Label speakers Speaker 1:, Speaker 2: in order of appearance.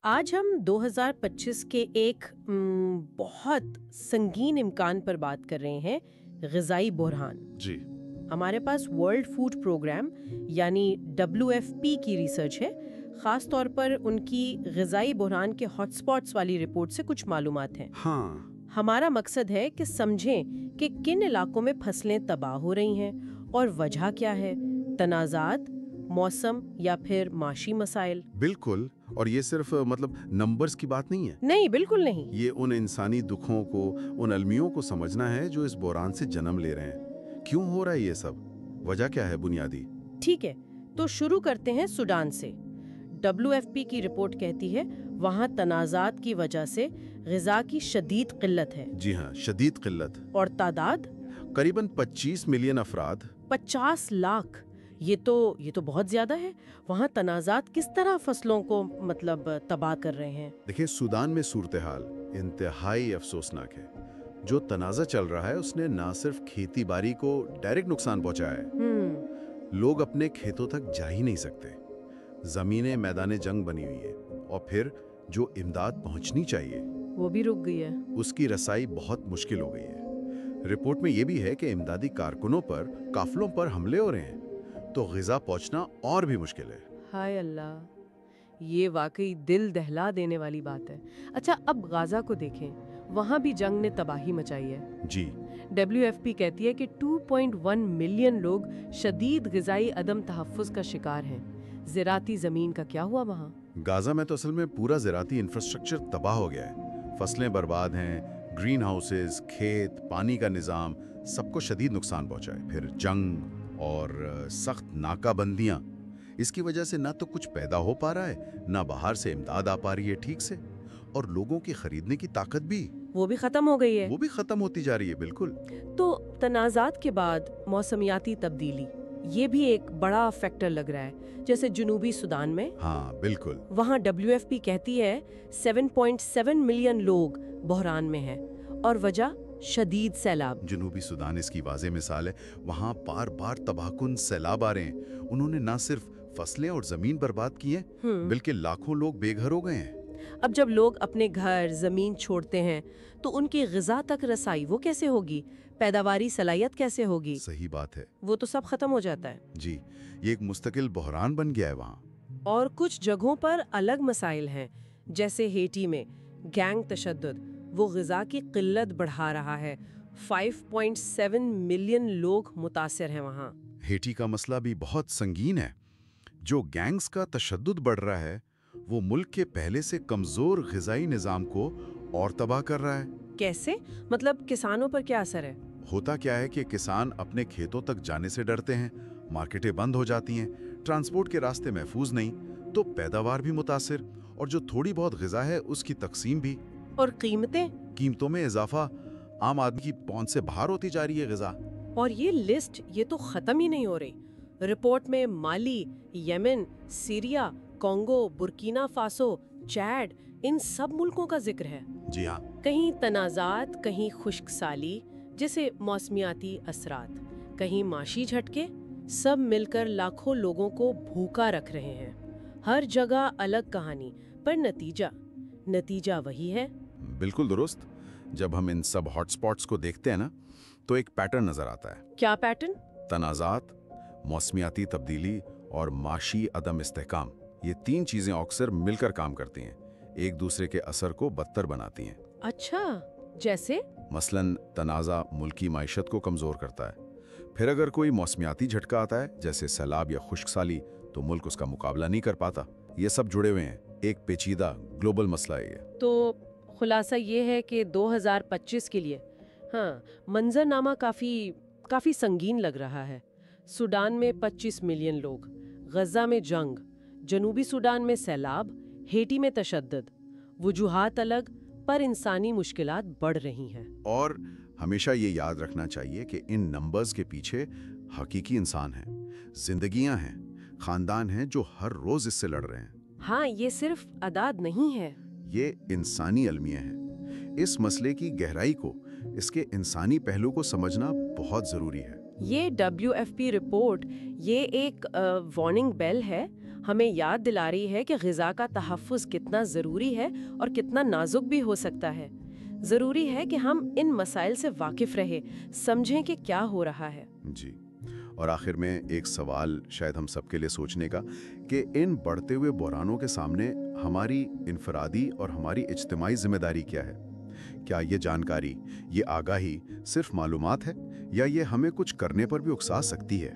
Speaker 1: आज हम 2025 के एक बहुत संगीन इम्कान पर बात कर रहे हैं, ग़िज़ाई बहरान।
Speaker 2: जी।
Speaker 1: हमारे पास वर्ल्ड फूड प्रोग्राम यानी WFP की रिसर्च है, ख़ास तौर पर उनकी ग़िज़ाई बहरान के हॉटस्पॉट्स वाली रिपोर्ट से कुछ मालूमात हैं।
Speaker 2: हाँ।
Speaker 1: हमारा मकसद है कि समझें कि किन इलाकों में फसलें तबाह हो रही हैं और वजह क्या है, तनाज़ात, मौसम या फिर माशी मसाइल।
Speaker 2: बिल्कुल। और ये सिर्फ नंबर्स की बात नहीं है।
Speaker 1: नहीं, बिल्कुल नहीं।
Speaker 2: ये उन इंसानी दुखों को, उन अलमियों को समझना है जो इस बहरान से जन्म ले रहे हैं। क्यों हो रहा है ये सब, वजह क्या है बुनियादी?
Speaker 1: ठीक है, तो शुरू करते हैं सूडान से। WFP की रिपोर्ट कहती है वहाँ तनाज़ात की वजह से ग़िज़ा की शदीद किल्लत है।
Speaker 2: जी हाँ, शदीद किल्लत।
Speaker 1: और तादाद
Speaker 2: करीबन 25 मिलियन अफराद।
Speaker 1: 50 लाख। ये तो बहुत ज्यादा है। वहाँ तनाज़ात किस तरह फसलों को तबाह कर रहे हैं?
Speaker 2: देखिए, सूडान में सूरत हाल इंतहाई अफसोसनाक है। जो तनाज़ा चल रहा है उसने ना सिर्फ खेती बाड़ी को डायरेक्ट नुकसान पहुंचाया है, लोग अपने खेतों तक जा ही नहीं सकते। जमीनें मैदान जंग बनी हुई है और फिर जो इमदाद पहुंचनी चाहिए
Speaker 1: वो भी रुक गई है।
Speaker 2: उसकी रसाई बहुत मुश्किल हो गई है। रिपोर्ट में यह भी है कि इमदादी कारकुनों पर, काफिलों पर हमले हो रहे हैं, तो ग़िज़ा पहुंचना और भी मुश्किल है।
Speaker 1: हाय अल्लाह, ये वाकई दिल दहला देने वाली बात है। अच्छा, अब गाजा को देखें, वहाँ भी जंग ने तबाही मचाई है।
Speaker 2: जी।
Speaker 1: WFP कहती है कि 2.1 मिलियन लोग शदीद ग़िज़ाई अदम तहफ़्फ़ुज़ का शिकार हैं। ज़राती ज़मीन का क्या हुआ वहाँ?
Speaker 2: गाजा में तो असल में पूरा ज़राती इंफ्रास्ट्रक्चर तबाह हो गया है। फसलें बर्बाद हैं, ग्रीन हाउसेज, खेत, पानी का निज़ाम, सबको शदीद नुकसान पहुँचा है। फिर जंग और सख्त नाकाबंदियाँ, इसकी वजह से ना तो कुछ पैदा हो पा रहा है, ना बाहर से इमदाद आ पा रही है ठीक से, और लोगों की खरीदने की ताकत भी
Speaker 1: वो भी ख़त्म हो गई है।
Speaker 2: वो भी ख़त्म होती जा रही है। बिल्कुल।
Speaker 1: तो तनाज़ात के बाद मौसमियाती तब्दीली, ये भी एक बड़ा फैक्टर लग रहा है, जैसे जनूबी सूडान में।
Speaker 2: हाँ बिल्कुल।
Speaker 1: वहाँ WFP कहती है 7.7 मिलियन लोग बहरान में हैं और वजह शदीद सैलाब।
Speaker 2: जनूबी सूडान इसकी वाज़ेह मिसाल है। वहाँ बार बार तबाहकुन सैलाब आ रहे हैं। उन्होंने ना सिर्फ फसलें और जमीन बर्बाद की है, बल्कि लाखों लोग बेघर हो गए हैं।
Speaker 1: अब जब लोग अपने घर जमीन छोड़ते हैं तो उनकी ग़िज़ा तक रसाई वो कैसे होगी, पैदावारी सलाहियत कैसे होगी?
Speaker 2: सही बात है।
Speaker 1: वो तो सब खत्म हो जाता है।
Speaker 2: जी, ये एक मुस्तकिल बहरान बन गया है वहाँ।
Speaker 1: और कुछ जगहों पर अलग मसाइल हैं, जैसे हेटी में गैंग तशद्दुद, वो ग़िज़ा की किल्लत बढ़ा रहा है। 5.7 मिलियन लोग मुतासिर हैं वहाँ।
Speaker 2: हेटी का मसला भी बहुत संगीन है। जो गैंग्स का तशद्दुद बढ़ रहा है वो मुल्क के पहले से कमजोर ग़िज़ाई निज़ाम को और तबाह कर रहा है।
Speaker 1: कैसे? किसानों पर क्या असर है?
Speaker 2: होता क्या है कि किसान अपने खेतों तक जाने से डरते हैं, मार्केटें बंद हो जाती हैं, ट्रांसपोर्ट के रास्ते महफूज नहीं, तो पैदावार भी मुतासिर, और जो थोड़ी बहुत ग़िज़ा है उसकी तकसीम भी।
Speaker 1: और कीमतों
Speaker 2: में इजाफा, आम आदमी की पहुंच से बाहर होती जा रही है ग़िज़ा।
Speaker 1: और ये लिस्ट ये तो ख़त्म ही नहीं हो रही। रिपोर्ट में Mali, Yemen, Syria, Congo, Burkina Faso, Chad, इन सब मुल्कों का जिक्र है।
Speaker 2: जी हाँ।
Speaker 1: कहीं तनाज़ात, कहीं खुश्क साली जैसे मौसमियाती असरात, कहीं माशी झटके, सब मिलकर लाखों लोगों को भूखा रख रहे हैं। हर जगह अलग कहानी, पर नतीजा वही है।
Speaker 2: बिल्कुल दुरुस्त। जब हम इन सब हॉटस्पॉट्स को देखते हैं ना, तो एक पैटर्न नजर आता है।
Speaker 1: क्या पैटर्न?
Speaker 2: तनाज़ात, मौसमियाती तब्दीली और माशी अदम इस्तेहकाम, ये तीन चीजें अक्सर मिलकर काम करती हैं, एक दूसरे के असर को बदतर बनाती हैं।
Speaker 1: अच्छा, जैसे? मसलन
Speaker 2: तनाज़ा मुल्क की माइशत को कमज़ोर करता है। फिर अगर कोई मौसमियाती झटका आता है, जैसे सैलाब या खुश्क साली, तो मुल्क उसका मुकाबला नहीं कर पाता। ये सब जुड़े हुए हैं, एक पेचीदा ग्लोबल मसला है ये।
Speaker 1: तो खुलासा ये है कि 2025 के लिए मंजरनामा काफ़ी संगीन लग रहा है। सूडान में 25 मिलियन लोग, गजा में जंग, जनूबी सूडान में सैलाब, हेटी में तशद्दुद, वजूहात अलग पर इंसानी मुश्किलात बढ़ रही हैं।
Speaker 2: और हमेशा ये याद रखना चाहिए कि इन नंबर्स के पीछे हकीकी इंसान हैं, जिंदगियां हैं, खानदान हैं जो हर रोज इससे लड़ रहे हैं।
Speaker 1: हाँ, ये सिर्फ अदाद नहीं है,
Speaker 2: ये इंसानी अलमिया है। इस मसले की गहराई को, इसके इंसानी पहलू को समझना बहुत जरूरी है।
Speaker 1: ये WFP रिपोर्ट ये एक वार्निंग बेल है, ہمیں یاد دلا رہی ہے کہ غذا کا تحفظ کتنا ضروری ہے اور کتنا نازک بھی ہو سکتا ہے۔ ضروری ہے کہ ہم ان مسائل سے واقف رہیں، سمجھیں کہ کیا ہو رہا ہے۔
Speaker 2: جی، اور آخر میں ایک سوال شاید ہم سب کے لیے سوچنے کا کہ ان بڑھتے ہوئے بحرانوں کے سامنے ہماری انفرادی اور ہماری اجتماعی ذمہ داری کیا ہے؟ کیا یہ جانکاری، یہ آگاہی صرف معلومات ہے یا یہ ہمیں کچھ کرنے پر بھی اکسا سکتی ہے؟